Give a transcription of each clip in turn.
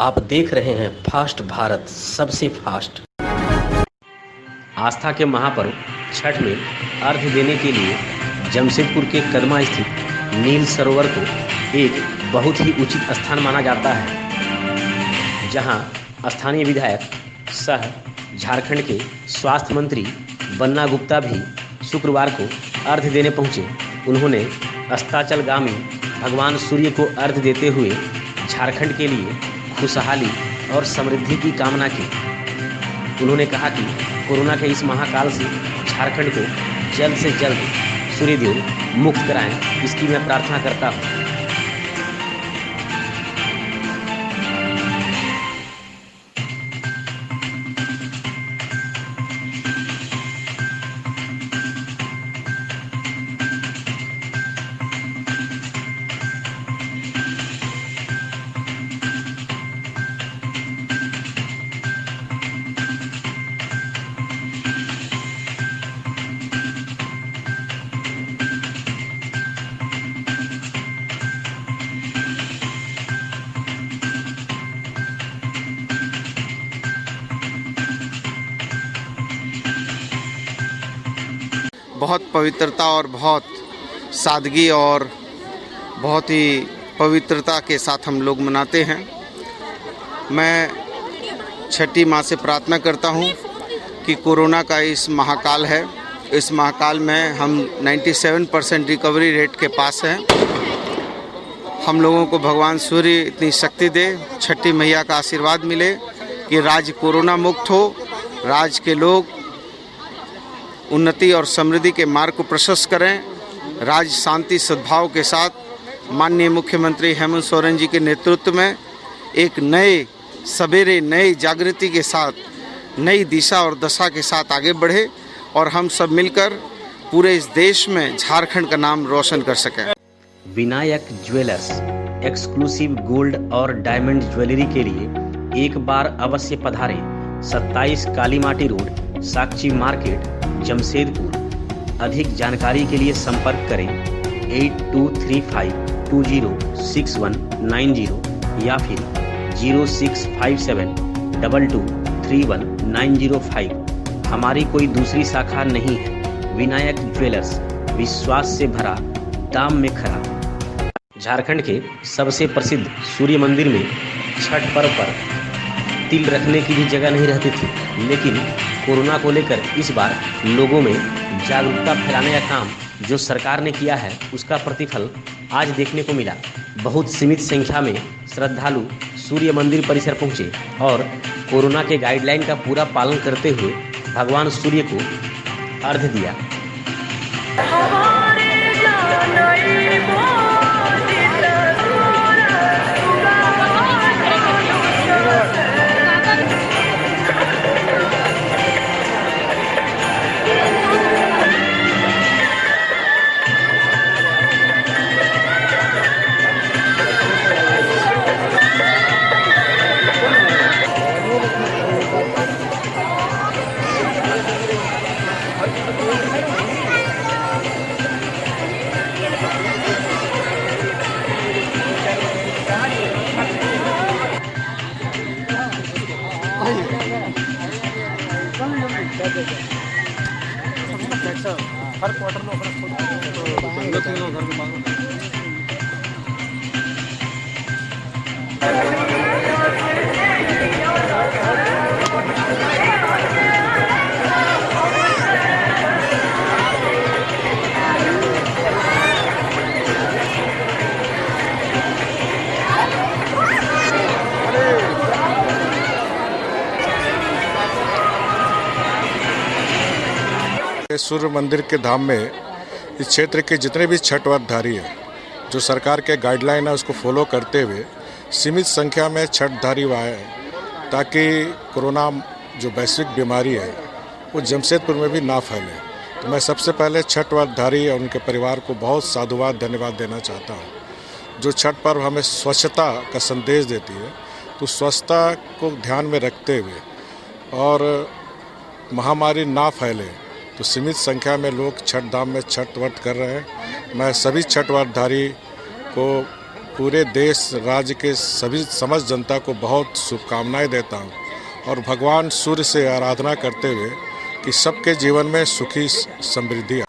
आप देख रहे हैं फास्ट भारत, सबसे फास्ट। आस्था के महापर्व छठ में अर्घ्य देने के लिए जमशेदपुर के कदमा स्थित नील सरोवर को एक बहुत ही उचित स्थान माना जाता है, जहां स्थानीय विधायक सह झारखंड के स्वास्थ्य मंत्री बन्ना गुप्ता भी शुक्रवार को अर्घ्य देने पहुंचे। उन्होंने अस्ताचलगामी भगवान सूर्य को अर्घ्य देते हुए झारखंड के लिए खुशहाली और समृद्धि की कामना की। उन्होंने कहा कि कोरोना के इस महाकाल से झारखंड को जल्द से जल्द सूर्यदेव मुक्त कराएं, इसकी मैं प्रार्थना करता हूं। बहुत पवित्रता और बहुत सादगी और बहुत ही पवित्रता के साथ हम लोग मनाते हैं। मैं छठी माँ से प्रार्थना करता हूँ कि कोरोना का इस महाकाल है, इस महाकाल में हम 97% रिकवरी रेट के पास हैं। हम लोगों को भगवान सूर्य इतनी शक्ति दे, छठी मैया का आशीर्वाद मिले कि राज्य कोरोना मुक्त हो, राज्य के लोग उन्नति और समृद्धि के मार्ग को प्रशस्त करें। राज्य शांति सद्भाव के साथ माननीय मुख्यमंत्री हेमंत सोरेन जी के नेतृत्व में एक नए सवेरे नई जागृति के साथ नई दिशा और दशा के साथ आगे बढ़े और हम सब मिलकर पूरे इस देश में झारखंड का नाम रोशन कर सकें। विनायक ज्वेलर्स एक्सक्लूसिव गोल्ड और डायमंड ज्वेलरी के लिए एक बार अवश्य पधारें। 27 काली माटी रोड, साक्षी मार्केट, जमशेदपुर। अधिक जानकारी के लिए संपर्क करें 8235206190 या फिर 065722319005। हमारी कोई दूसरी शाखा नहीं है। विनायक ज्वेलर्स, विश्वास से भरा, दाम में खरा। झारखंड के सबसे प्रसिद्ध सूर्य मंदिर में छठ पर्व पर तिल रखने की भी जगह नहीं रहती थी, लेकिन कोरोना को लेकर इस बार लोगों में जागरूकता फैलाने का काम जो सरकार ने किया है, उसका प्रतिफल आज देखने को मिला। बहुत सीमित संख्या में श्रद्धालु सूर्य मंदिर परिसर पहुंचे और कोरोना के गाइडलाइन का पूरा पालन करते हुए भगवान सूर्य को अर्घ्य दिया। हर क्वार्टर में सूर्य मंदिर के धाम में इस क्षेत्र के जितने भी छठ व्रतधारी हैं, जो सरकार के गाइडलाइन है उसको फॉलो करते हुए सीमित संख्या में छठधारी आए, ताकि कोरोना जो वैश्विक बीमारी है वो जमशेदपुर में भी ना फैले। तो मैं सबसे पहले छठ व्रतधारी और उनके परिवार को बहुत साधुवाद धन्यवाद देना चाहता हूँ। जो छठ पर्व हमें स्वच्छता का संदेश देती है, तो स्वच्छता को ध्यान में रखते हुए और महामारी ना फैले, तो सीमित संख्या में लोग छठ धाम में छठ व्रत कर रहे हैं। मैं सभी छठ व्रतधारी को पूरे देश राज्य के सभी समस्त जनता को बहुत शुभकामनाएं देता हूं और भगवान सूर्य से आराधना करते हुए कि सबके जीवन में सुखी समृद्धि।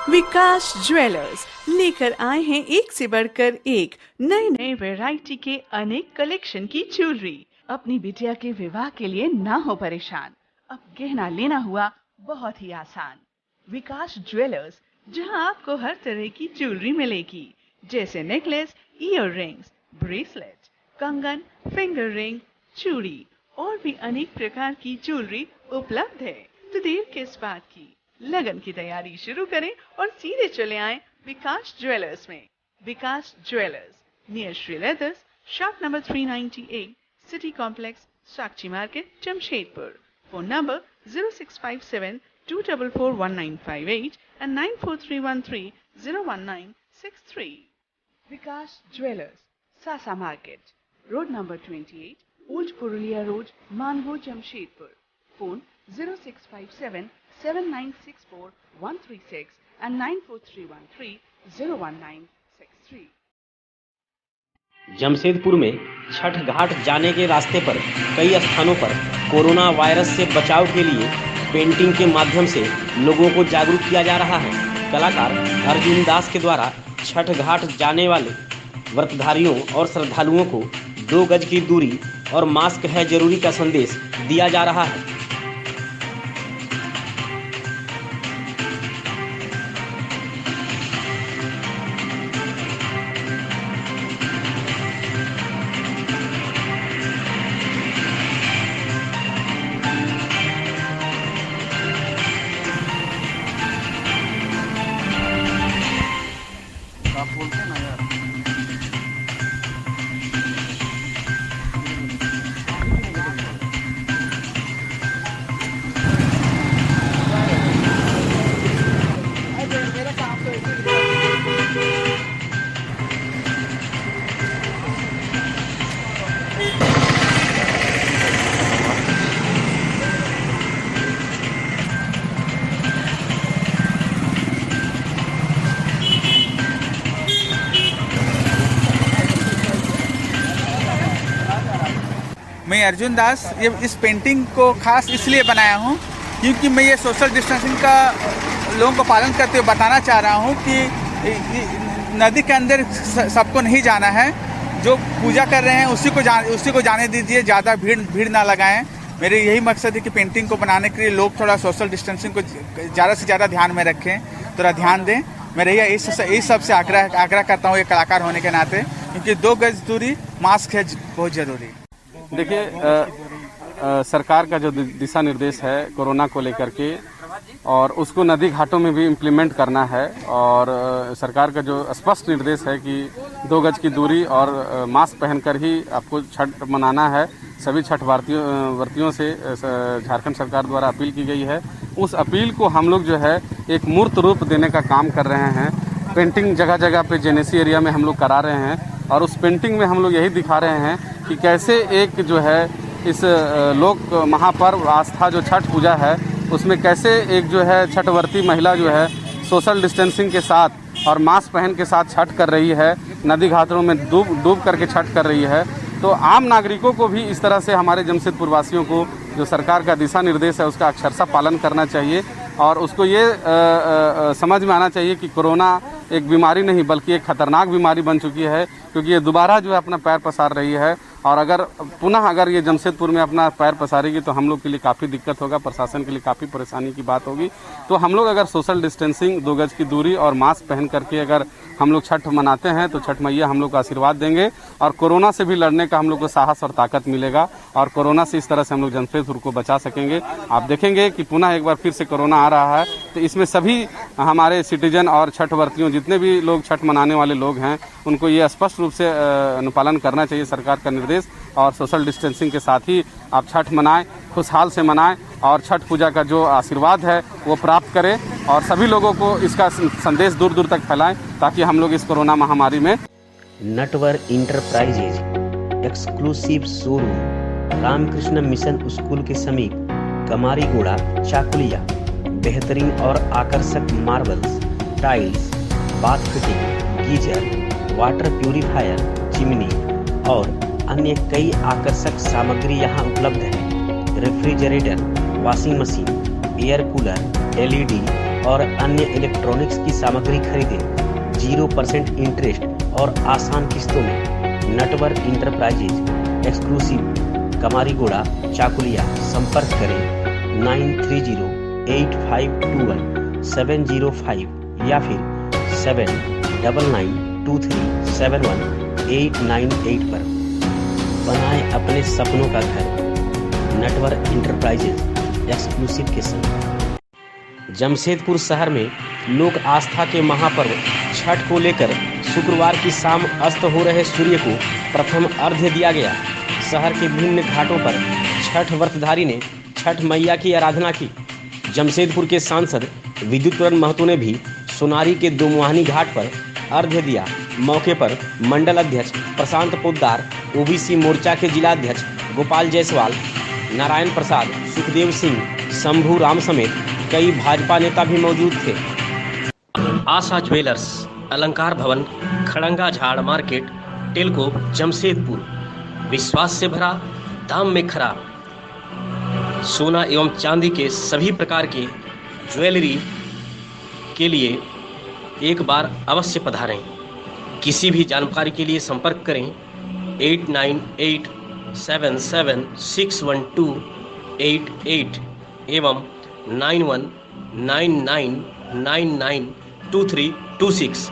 विकास ज्वेलर्स लेकर आए हैं एक से बढ़कर एक नए नए वैरायटी के अनेक कलेक्शन की ज्वेलरी। अपनी बिटिया के विवाह के लिए ना हो परेशान, अब गहना लेना हुआ बहुत ही आसान। विकास ज्वेलर्स, जहां आपको हर तरह की ज्वेलरी मिलेगी, जैसे नेकलेस, ईयर रिंग्स, ब्रेसलेट, कंगन, फिंगर रिंग, चूड़ी और भी अनेक प्रकार की ज्वेलरी उपलब्ध है। तो देर किस बात की, लगन की तैयारी शुरू करें और सीधे चले आएं विकास ज्वेलर्स में। Vikas jewellers near Shri leathers, shop number 398, city complex, Sakshi market, Jamshedpur. Phone number 0657-244-1958 and 9431301963। Vikas jewellers, Sasa market, road number 28, old Purulia road, Mango, Jamshedpur. Phone 0657-7964-136 and 9431301963। Jamshedpur में छठ घाट जाने के रास्ते पर कई स्थानों पर कोरोना वायरस से बचाव के लिए पेंटिंग के माध्यम से लोगों को जागरूक किया जा रहा है। कलाकार अर्जुन दास के द्वारा छठ घाट जाने वाले व्रतधारियों और श्रद्धालुओं को 2 गज की दूरी और मास्क है जरूरी का संदेश दिया जा रहा है। आप बोलते हैं ना यार। मैं अर्जुन दास ये इस पेंटिंग को खास इसलिए बनाया हूँ क्योंकि मैं ये सोशल डिस्टेंसिंग का लोगों को पालन करते हुए बताना चाह रहा हूँ कि नदी के अंदर सबको नहीं जाना है। जो पूजा कर रहे हैं उसी को जाने दीजिए, ज़्यादा भीड़ ना लगाएं। मेरे यही मकसद है कि पेंटिंग को बनाने के लिए लोग थोड़ा सोशल डिस्टेंसिंग को ज़्यादा से ज़्यादा ध्यान में रखें, थोड़ा ध्यान दें। मैं यही सबसे आग्रह करता हूँ ये कलाकार होने के नाते, क्योंकि 2 गज दूरी, मास्क है बहुत ज़रूरी। देखिए, सरकार का जो दिशा निर्देश है कोरोना को लेकर के, और उसको नदी घाटों में भी इम्प्लीमेंट करना है। और सरकार का जो स्पष्ट निर्देश है कि 2 गज की दूरी और मास्क पहनकर ही आपको छठ मनाना है। सभी छठ व्रतियों से झारखंड सरकार द्वारा अपील की गई है। उस अपील को हम लोग जो है एक मूर्त रूप देने का काम कर रहे हैं। पेंटिंग जगह जगह पे जेनेसी एरिया में हम लोग करा रहे हैं, और उस पेंटिंग में हम लोग यही दिखा रहे हैं कि कैसे एक जो है इस लोक महापर्व आस्था जो छठ पूजा है, उसमें कैसे एक जो है छठवर्ती महिला जो है सोशल डिस्टेंसिंग के साथ और मास्क पहन के साथ छठ कर रही है, नदी घाटों में डूब करके छठ कर रही है। तो आम नागरिकों को भी इस तरह से हमारे जमशेदपुर वासियों को जो सरकार का दिशा निर्देश है उसका अक्षरशः पालन करना चाहिए, और उसको ये समझ में आना चाहिए कि कोरोना एक बीमारी नहीं बल्कि एक खतरनाक बीमारी बन चुकी है, क्योंकि ये दोबारा जो है अपना पैर पसार रही है। और अगर पुनः ये जमशेदपुर में अपना पैर पसारेगी तो हम लोग के लिए काफ़ी दिक्कत होगा, प्रशासन के लिए काफ़ी परेशानी की बात होगी। तो हम लोग अगर सोशल डिस्टेंसिंग, 2 गज की दूरी और मास्क पहन करके अगर हम लोग छठ मनाते हैं तो छठ मैया हम लोग को आशीर्वाद देंगे, और कोरोना से भी लड़ने का हम लोग को साहस और ताकत मिलेगा, और कोरोना से इस तरह से हम लोग जमशेदपुर को बचा सकेंगे। आप देखेंगे कि पुनः एक बार फिर से कोरोना आ रहा है, तो इसमें सभी हमारे सिटीजन और छठ व्रतियों, जितने भी लोग छठ मनाने वाले लोग हैं, उनको ये स्पष्ट रूप से अनुपालन करना चाहिए सरकार का निर्देश, और सोशल डिस्टेंसिंग के साथ ही आप छठ मनाएं, खुशहाल से मनाएं, और छठ पूजा का जो आशीर्वाद है वो प्राप्त करें, और सभी लोगों को इसका संदेश दूर दूर तक फैलाएं, ताकि हम लोग इस कोरोना महामारी में। Natwar enterprises exclusive showroom, Ramakrishna mission school के समीप, कमारीगोड़ा, चाकुलिया। बेहतरीन और आकर्षक marbles, tiles, bath fitting, geyser, water purifier, chimney और अन्य कई आकर्षक सामग्री यहाँ उपलब्ध है। Refrigerator, washing machine, air cooler, LED और अन्य इलेक्ट्रॉनिक्स की सामग्री खरीदें 0% इंटरेस्ट और आसान किस्तों में। Natwar enterprises, exclusive, Kamarigora, Chakulia. संपर्क करें 9308521705 या फिर 7992371898 पर। बनाएं अपने सपनों का घर नटवर इंटरप्राइजेज एक्सक्लूसिव के संग। जमशेदपुर शहर में लोक आस्था के महापर्व छठ को लेकर शुक्रवार की शाम अस्त हो रहे सूर्य को प्रथम अर्घ्य दिया गया। शहर के विभिन्न घाटों पर छठ व्रतधारी ने छठ मैया की आराधना की। जमशेदपुर के सांसद विद्युतवरण महतो ने भी सोनारी के दोमुहानी घाट पर अर्घ्य दिया। मौके पर मंडल अध्यक्ष प्रशांत पोद्दार, ओबीसी मोर्चा के जिलाध्यक्ष गोपाल जायसवाल, नारायण प्रसाद, सुखदेव सिंह, शंभू राम समेत कई भाजपा नेता भी मौजूद थे। आशा ज्वेलर्स, अलंकार भवन, खड़ंगा झाड़ मार्केट, टेलको, जमशेदपुर। विश्वास से भरा, दाम में खरा। सोना एवं चांदी के सभी प्रकार के ज्वेलरी के लिए एक बार अवश्य पधारें। किसी भी जानकारी के लिए संपर्क करें 8987761288 एवं 9199992326।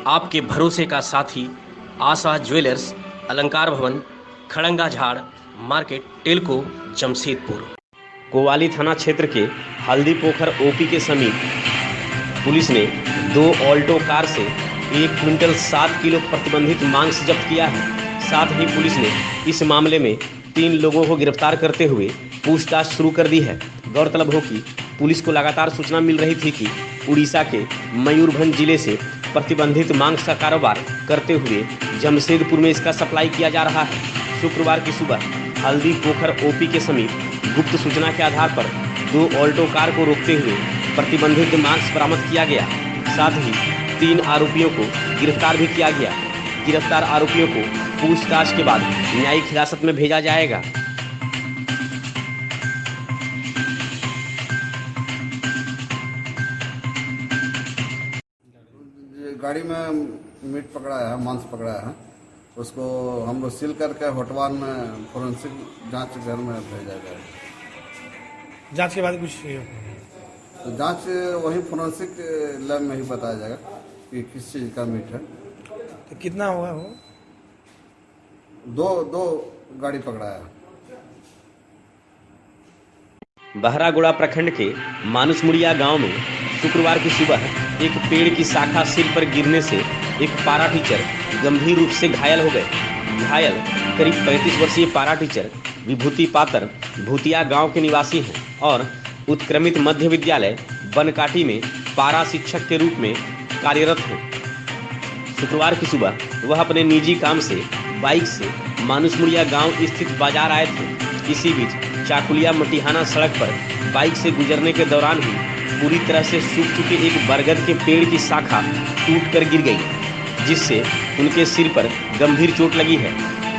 आपके भरोसे का साथी आशा ज्वेलर्स, अलंकार भवन, खड़ंगा झाड़ मार्केट, टेलको, जमशेदपुर। कोवाली थाना क्षेत्र के हल्दी पोखर ओपी के समीप पुलिस ने 2 ऑल्टो कार से 1 क्विंटल 7 किलो प्रतिबंधित मांस जब्त किया है। साथ ही पुलिस ने इस मामले में 3 लोगों को गिरफ्तार करते हुए पूछताछ शुरू कर दी है। गौरतलब हो कि पुलिस को लगातार सूचना मिल रही थी कि उड़ीसा के मयूरभंज जिले से प्रतिबंधित मांस का कारोबार करते हुए जमशेदपुर में इसका सप्लाई किया जा रहा है। शुक्रवार की सुबह हल्दी पोखर ओपी के समीप गुप्त सूचना के आधार पर 2 ऑल्टो कार को रोकते हुए प्रतिबंधित मांस बरामद किया गया। साथ ही 3 आरोपियों को गिरफ्तार भी किया गया। गिरफ्तार आरोपियों को पूछताछ के बाद न्यायिक हिरासत में भेजा जाएगा। गाड़ी में मीट पकड़ाया है, मांस पकड़ाया है, उसको हम लोग सील करके होटवान में फोरेंसिक जांच घर में भेजा गया। जांच के बाद कुछ तो जांच वही फोरेंसिक लैब में ही बताया जाएगा कि किस चीज़ का मीट है। तो कितना होगा वो? दो गाड़ी पकड़ाया। बहरागोड़ा प्रखंड के मानुसमुड़िया गांव में शुक्रवार की सुबह एक पेड़ की शाखा सिर पर गिरने से एक पारा टीचर गंभीर रूप से घायल हो गए। घायल करीब 35 वर्षीय पारा टीचर विभूति पातर भूतिया गांव के निवासी हैं और उत्क्रमित मध्य विद्यालय बनकाटी में पारा शिक्षक के रूप में कार्यरत हैं। शुक्रवार की सुबह वह अपने निजी काम से बाइक से मानुसमुड़िया गांव स्थित बाजार आए थे। इसी बीच चाकुलिया मटिहाना सड़क पर बाइक से गुजरने के दौरान ही पूरी तरह से सूख चुके एक बरगद के पेड़ की शाखा टूटकर गिर गई, जिससे उनके सिर पर गंभीर चोट लगी है।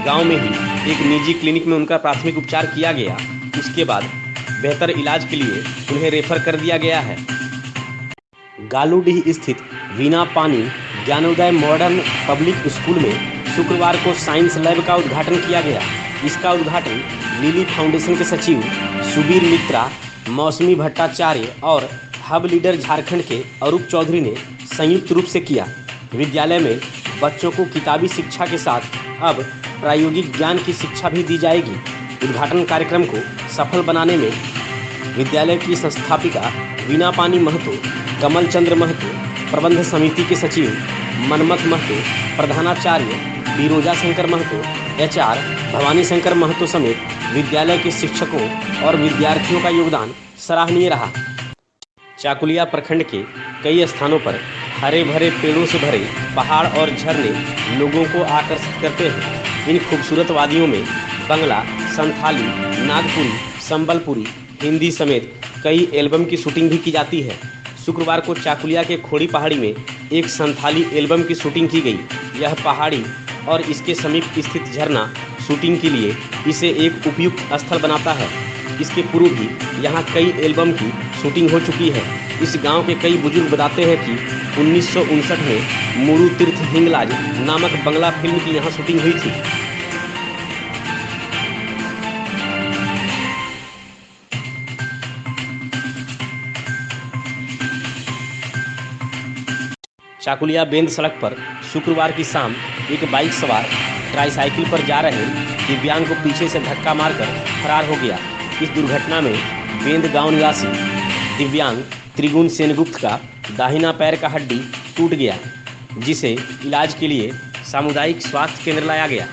गांव में ही एक निजी क्लिनिक में उनका प्राथमिक उपचार किया गया। उसके बाद बेहतर इलाज के लिए उन्हें रेफर कर दिया गया है। गालूडीह स्थित वीना पानी ज्ञानोदय मॉडर्न पब्लिक स्कूल में शुक्रवार को साइंस लैब का उद्घाटन किया गया। इसका उद्घाटन लिली फाउंडेशन के सचिव सुबीर मित्रा, मौसमी भट्टाचार्य और हब लीडर झारखंड के अरूप चौधरी ने संयुक्त रूप से किया। विद्यालय में बच्चों को किताबी शिक्षा के साथ अब प्रायोगिक ज्ञान की शिक्षा भी दी जाएगी। उद्घाटन कार्यक्रम को सफल बनाने में विद्यालय की संस्थापिका वीना पानी महतो, कमल चंद्र महतो, प्रबंध समिति के सचिव मनमथ महतो, प्रधानाचार्य बीरोजा शंकर महतो, HR भवानी शंकर महतो समेत विद्यालय के शिक्षकों और विद्यार्थियों का योगदान सराहनीय रहा। चाकुलिया प्रखंड के कई स्थानों पर हरे भरे पेड़ों से भरे पहाड़ और झरने लोगों को आकर्षित करते हैं। इन खूबसूरत वादियों में बंगला, संथाली, नागपुरी, संबलपुरी, हिंदी समेत कई एल्बम की शूटिंग भी की जाती है। शुक्रवार को चाकुलिया के खोड़ी पहाड़ी में एक संथाली एल्बम की शूटिंग की गई। यह पहाड़ी और इसके समीप स्थित झरना शूटिंग के लिए इसे एक उपयुक्त स्थल बनाता है। इसके पूर्व भी यहाँ कई एल्बम की शूटिंग हो चुकी है। इस गांव के कई बुजुर्ग बताते हैं कि 1959 में मुरु तीर्थ हिंगलाज नामक बंगला फिल्म की यहाँ शूटिंग हुई थी। चाकुलिया बेंद सड़क पर शुक्रवार की शाम एक बाइक सवार ट्राईसाइकिल पर जा रहे दिव्यांग को पीछे से धक्का मारकर फरार हो गया। इस दुर्घटना में बेंद गांव निवासी दिव्यांग त्रिगुण सेनगुप्त का दाहिना पैर का हड्डी टूट गया, जिसे इलाज के लिए सामुदायिक स्वास्थ्य केंद्र लाया गया।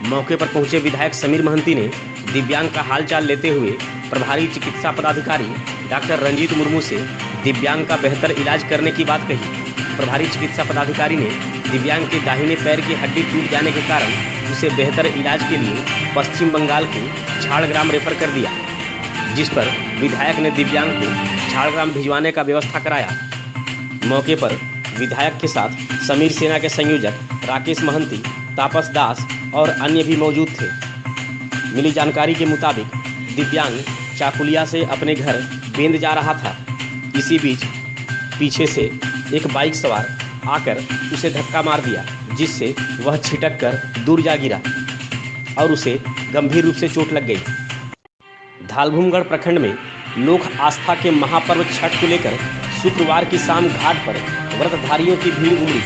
मौके पर पहुंचे विधायक समीर महंती ने दिव्यांग का हालचाल लेते हुए प्रभारी चिकित्सा पदाधिकारी डॉक्टर रंजीत मुर्मू से दिव्यांग का बेहतर इलाज करने की बात कही। प्रभारी चिकित्सा पदाधिकारी ने दिव्यांग के दाहिने पैर की हड्डी टूट जाने के कारण उसे बेहतर इलाज के लिए पश्चिम बंगाल के झाड़ग्राम रेफर कर दिया, जिस पर विधायक ने दिव्यांग को झाड़ग्राम भिजवाने का व्यवस्था कराया। मौके पर विधायक के साथ समीर सेना के संयोजक राकेश महंती, तापस दास और अन्य भी मौजूद थे। मिली जानकारी के मुताबिक दिव्यांग चाकुलिया से अपने घर बेंद जा रहा था। इसी बीच पीछे से एक बाइक सवार आकर उसे धक्का मार दिया, जिससे वह छिटक कर दूर जा गिरा और उसे गंभीर रूप से चोट लग गई। धालभूमगढ़ प्रखंड में लोक आस्था के महापर्व छठ को लेकर शुक्रवार की शाम घाट पर व्रतधारियों की भीड़ उमड़ी।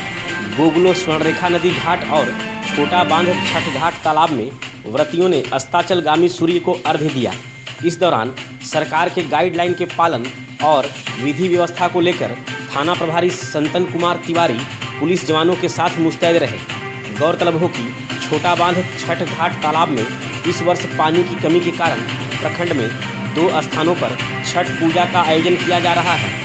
गोगलो स्वर्णरेखा नदी घाट और छोटा बांध छठ घाट तालाब में व्रतियों ने अस्ताचलगामी सूर्य को अर्घ्य दिया। इस दौरान सरकार के गाइडलाइन के पालन और विधि व्यवस्था को लेकर थाना प्रभारी संतन कुमार तिवारी पुलिस जवानों के साथ मुस्तैद रहे। गौरतलब हो कि छोटा बांध छठ घाट तालाब में इस वर्ष पानी की कमी के कारण प्रखंड में 2 स्थानों पर छठ पूजा का आयोजन किया जा रहा है।